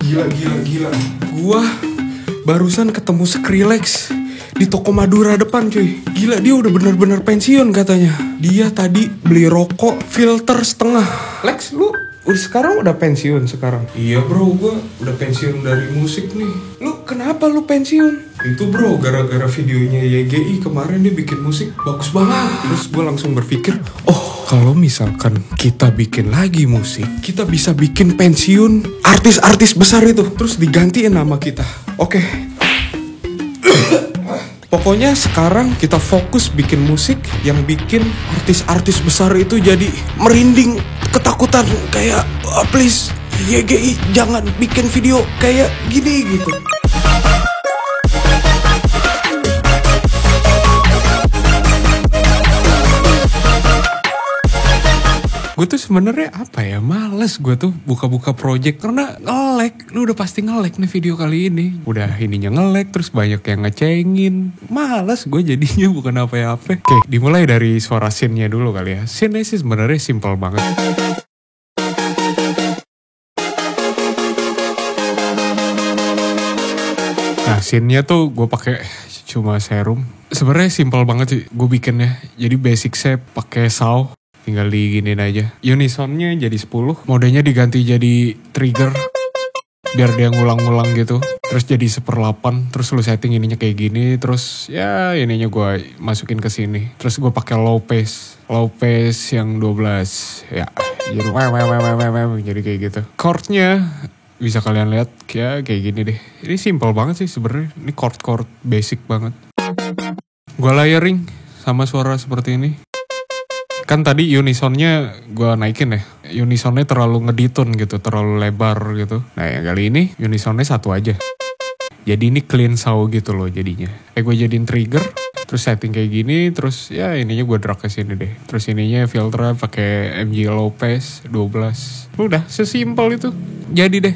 Gila. Gua barusan ketemu Skrillex di toko Madura depan cuy. Gila, dia udah bener-bener pensiun katanya. Dia tadi beli rokok filter setengah. Lex, lu sekarang udah pensiun sekarang? Iya bro, gue udah pensiun dari musik nih. Lu kenapa lu pensiun? Itu bro, gara-gara videonya YGI kemarin dia bikin musik bagus banget. Terus gue langsung berpikir, oh kalau misalkan kita bikin lagi musik, kita bisa bikin pensiun artis-artis besar itu. Terus digantiin nama kita. Oke. Pokoknya sekarang kita fokus bikin musik yang bikin artis-artis besar itu jadi merinding, ketakutan kayak please YGI jangan bikin video kayak gini gitu. Gue tuh sebenarnya apa ya, males gue tuh buka-buka project karena nge-lag. Lu udah pasti nge-lag nih video kali ini. Udah ininya nge-lag, terus banyak yang ngecengin. Males gue jadinya, bukan apa-apa. Oke, dimulai dari suara scene-nya dulu kali ya. Scene-nya sih sebenarnya simple banget. Nah, scene-nya tuh gue pakai cuma serum. Sebenarnya simple banget sih gue bikinnya. Jadi basic shape pakai saw. Tinggal diginiin aja. Unisonnya jadi 10. Modenya diganti jadi trigger. Biar dia ngulang-ngulang gitu. Terus jadi 1/8. Terus lu setting ininya kayak gini. Terus ya ininya gue masukin ke sini. Terus gue pakai low pace. Low pace yang 12. Ya. Jadi kayak gitu. Chordnya bisa kalian lihat kayak gini deh. Ini simple banget sih sebenarnya. Ini chord basic banget. Gue layering sama suara seperti ini. Kan tadi unisonnya gue naikin ya. Unisonnya terlalu ngeditune gitu, terlalu lebar gitu. Nah yang kali ini unisonnya 1 aja. Jadi ini clean saw gitu loh jadinya. Gue jadiin trigger, terus setting kayak gini, terus ya ininya gue drag ke sini deh. Terus ininya filter pakai MJ low pace 12. Udah sesimpel itu. Jadi deh.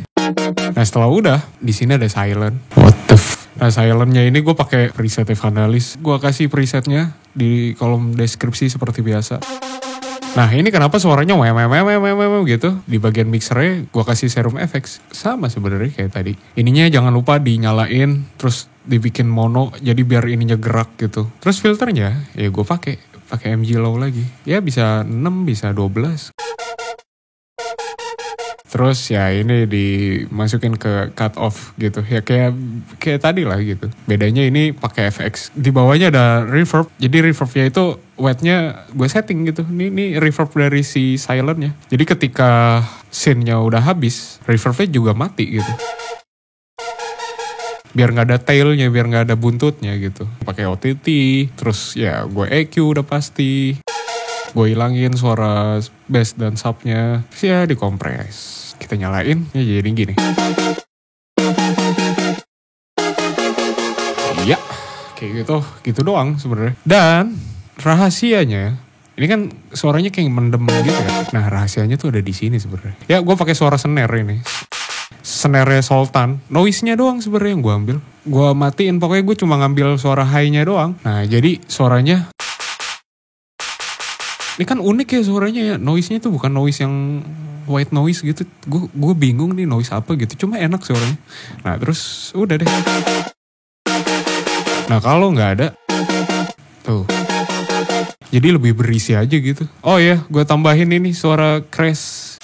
Nah setelah udah, di sini ada silent. What the Nah silentnya ini gue pakai preset Evangelis. Gue kasih presetnya di kolom deskripsi seperti biasa. Nah ini kenapa suaranya gitu. Di bagian mixernya gue kasih serum FX. Sama sebenarnya kayak tadi. Ininya jangan lupa dinyalain, terus dibikin mono, jadi biar ininya gerak gitu. Terus filternya ya gue pakai MG low lagi. Ya bisa 6, bisa 12. Terus ya ini dimasukin ke cut off gitu. Ya kayak tadi lah gitu. Bedanya ini pakai FX. Di bawahnya ada reverb. Jadi reverbnya itu wetnya gue setting gitu. Ini reverb dari si silentnya. Jadi ketika scene-nya udah habis, reverbnya juga mati gitu. Biar gak ada tailnya, biar gak ada buntutnya gitu. Pakai OTT. Terus ya gue EQ udah pasti. Gue hilangin suara bass dan subnya. Terus ya dikompres. Kita nyalain, ya jadi gini. Ya, kayak gitu doang sebenarnya. Dan rahasianya, ini kan suaranya kayak mendem gitu ya. Nah rahasianya tuh ada di sini sebenarnya. Ya gue pakai suara snare ini. Snare Sultan, noise-nya doang sebenarnya yang gue ambil. Gue matiin, pokoknya gue cuma ngambil suara high-nya doang. Nah jadi suaranya, ini kan unik ya suaranya ya. Noise-nya tuh bukan noise yang white noise gitu. Gue bingung nih noise apa gitu. Cuma enak suaranya. Nah terus udah deh. Nah kalau nggak ada, tuh. Jadi lebih berisi aja gitu. Oh ya, gue tambahin ini suara crash.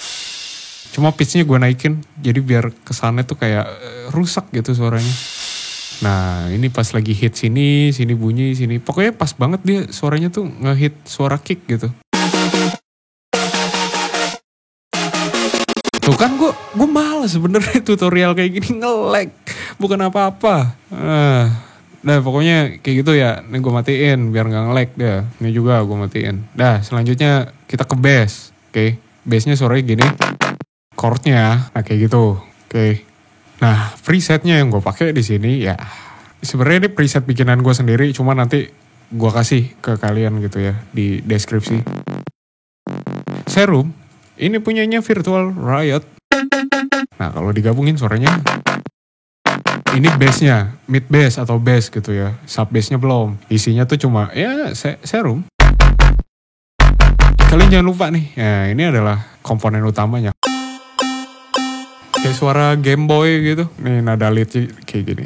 Cuma pitch-nya gue naikin. Jadi biar kesannya tuh kayak rusak gitu suaranya. Nah ini pas lagi hit sini bunyi, sini. Pokoknya pas banget dia suaranya tuh nge-hit suara kick gitu. Tuh kan gue malas sebenarnya tutorial kayak gini nge-lag. Bukan apa-apa. Nah pokoknya kayak gitu ya. Ini gue matiin biar gak nge-lag dah. Ini juga gue matiin. Dah selanjutnya kita ke bass. Oke. Bassnya suaranya gini. Chordnya. Nah kayak gitu. Oke. Nah presetnya yang gue pakai di sini ya. Sebenarnya ini preset bikinan gue sendiri. Cuma nanti gue kasih ke kalian gitu ya. Di deskripsi. Serum. Ini punyanya Virtual Riot. Nah kalau digabungin suaranya. Ini bassnya, mid bass atau bass gitu ya. Sub bassnya belum. Isinya tuh cuma ya serum. Kalian jangan lupa nih. Ya ini adalah komponen utamanya. Kayak suara Game Boy gitu. Nih nada leadnya kayak gini.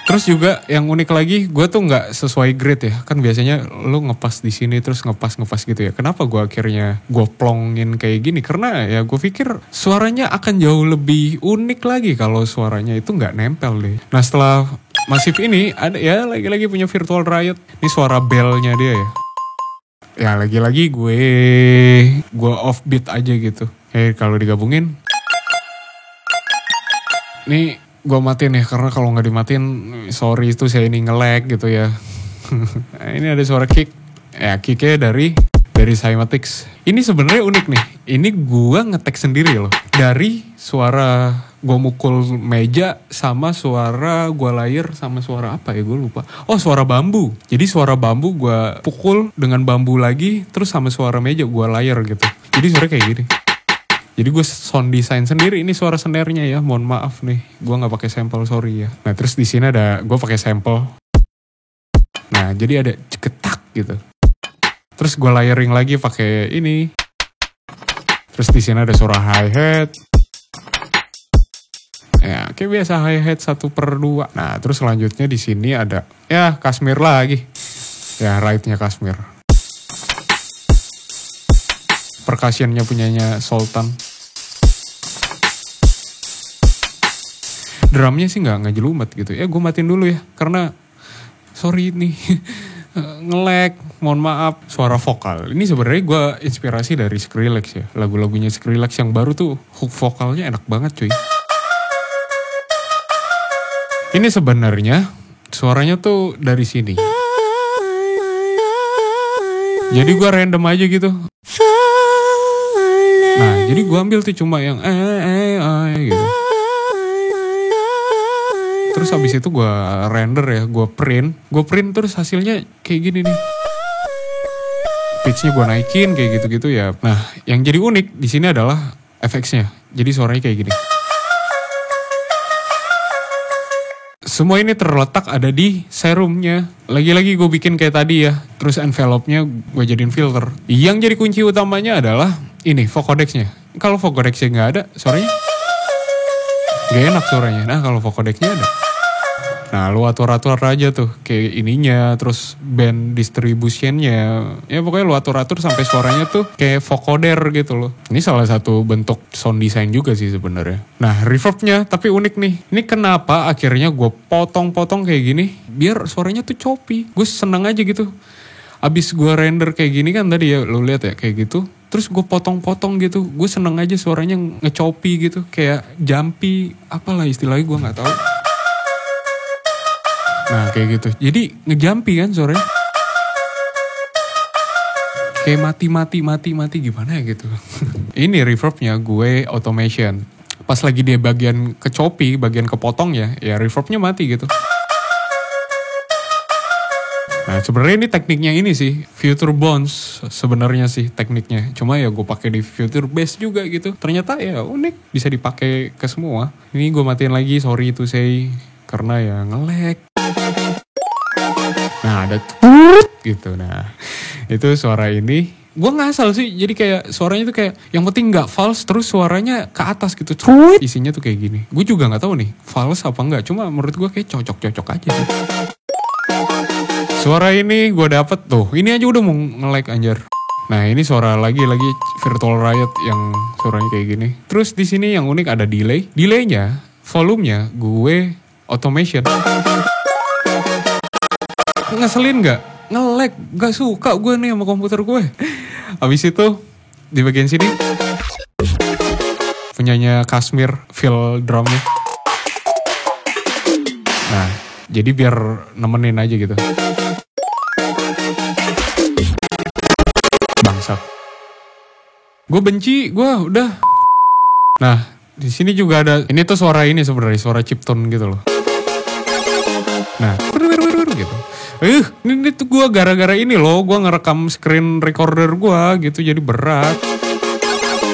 Terus juga yang unik lagi, gue tuh nggak sesuai grade ya. Kan biasanya lu ngepas di sini terus ngepas gitu ya. Kenapa gue akhirnya gue plongin kayak gini? Karena ya gue pikir suaranya akan jauh lebih unik lagi kalau suaranya itu nggak nempel deh. Nah setelah Massive ini ada ya lagi-lagi punya Virtual Riot. Ini suara bellnya dia ya. Ya lagi-lagi gue offbeat aja gitu. Kalau digabungin, nih gue matiin ya, karena kalau nggak dimatiin, sorry itu saya ini nge-lag gitu ya. Nah, ini ada suara kick, ya kicknya dari Cymatics. Ini sebenarnya unik nih. Ini gue ngetek sendiri loh. Dari suara gue mukul meja sama suara gue layer sama suara apa ya gue lupa. Oh suara bambu. Jadi suara bambu gue pukul dengan bambu lagi, terus sama suara meja gue layer gitu. Jadi suara kayak gini. Jadi gue sound design sendiri. Ini suara snare-nya ya. Mohon maaf nih, gue nggak pakai sampel, sorry ya. Nah terus di sini ada gue pakai sampel. Nah jadi ada ceketak gitu. Terus gue layering lagi pakai ini. Terus di sini ada suara hi-hat. Ya kayak biasa hi-hat 1/2. Nah terus selanjutnya di sini ada ya Kashmir lagi. Ya ride-nya Kashmir. Percussion-nya punyanya Sultan. Drumnya sih nggak ngejelumet gitu. Ya gue matiin dulu ya, karena sorry nih nge-lag, mohon maaf. Suara vokal ini sebenarnya gue inspirasi dari Skrillex ya. Lagu-lagunya Skrillex yang baru tuh hook vokalnya enak banget cuy. Ini sebenarnya suaranya tuh dari sini. Jadi gue random aja gitu. Nah, jadi gue ambil tuh cuma yang gitu. Terus habis itu gue render ya, gue print terus hasilnya kayak gini nih. Pitch-nya gue naikin kayak gitu-gitu ya. Nah, yang jadi unik di sini adalah effects-nya. Jadi suaranya kayak gini. Semua ini terletak ada di serumnya. Lagi-lagi gue bikin kayak tadi ya. Terus envelope-nya gue jadiin filter. Yang jadi kunci utamanya adalah ini, vocodexnya. Kalau vocodexnya nggak ada, suaranya gak enak suaranya. Nah kalau vocodexnya ada. Nah lu atur-atur aja tuh. Kayak ininya, terus band distributionnya. Ya pokoknya lu atur-atur sampai suaranya tuh kayak vocoder gitu loh. Ini salah satu bentuk sound design juga sih sebenarnya. Nah reverbnya tapi unik nih. Ini kenapa akhirnya gue potong-potong kayak gini. Biar suaranya tuh choppy. Gue seneng aja gitu. Abis gue render kayak gini kan tadi ya, lu lihat ya kayak gitu. Terus gue potong-potong gitu. Gue seneng aja suaranya nge-choppy gitu. Kayak jumpy, apalah istilahnya gue gak tahu. Nah kayak gitu. Jadi nge-jumpy kan suaranya. Kayak mati gimana ya gitu. Ini reverbnya gue automation. Pas lagi dia bagian ke-choppy, bagian kepotong ya reverbnya mati gitu. Nah sebenarnya ini tekniknya ini sih Future Bounce sebenarnya sih tekniknya. Cuma ya gue pakai di Future Bass juga gitu. Ternyata ya unik, bisa dipakai ke semua. Ini gue matiin lagi, sorry to say, karena ya nge-lag. Nah ada gitu. Nah itu suara ini gue ngasal sih. Jadi kayak suaranya tuh kayak yang penting nggak false, terus suaranya ke atas gitu. Isinya tuh kayak gini. Gue juga nggak tahu nih false apa enggak. Cuma menurut gue kayak cocok aja sih. Suara ini gue dapet tuh. Ini aja udah mau nge-lag anjir. Nah ini suara lagi Virtual Riot yang suaranya kayak gini. Terus di sini yang unik ada delay. Delaynya, volumenya gue automation. Ngeselin gak? Nge-lag. Gak suka gue nih sama komputer gue. Habis itu di bagian sini punyanya Kashmir feel drumnya. Nah jadi biar nemenin aja gitu. Bangsat. Gue benci, gue udah. Nah, di sini juga ada. Ini tuh suara ini sebenarnya, suara chiptune gitu loh. Nah, gitu. Ini tuh gue gara-gara ini loh, gue ngerekam screen recorder gue gitu, jadi berat.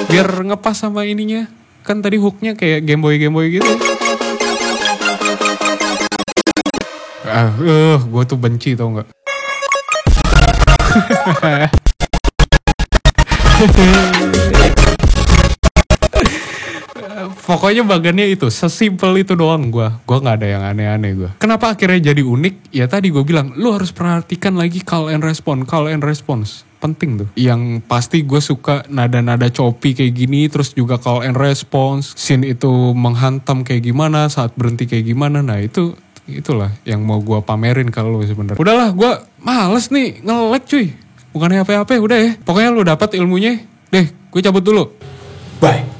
Biar ngepas sama ininya. Kan tadi hooknya kayak Game Boy gitu. Gue tuh benci tau nggak? Pokoknya bagannya itu, sesimpel itu doang gue. Gue gak ada yang aneh-aneh gue. Kenapa akhirnya jadi unik? Ya tadi gue bilang, lu harus perhatikan lagi call and response. Penting tuh. Yang pasti gue suka nada-nada choppy kayak gini, terus juga call and response. Scene itu menghantam kayak gimana, saat berhenti kayak gimana. Nah itulah yang mau gue pamerin kalau lu sebenarnya. Udahlah, gue males nih nge-lag cuy. Bukannya apa-apa, udah ya. Pokoknya lu dapat ilmunya. Deh, gue cabut dulu. Bye.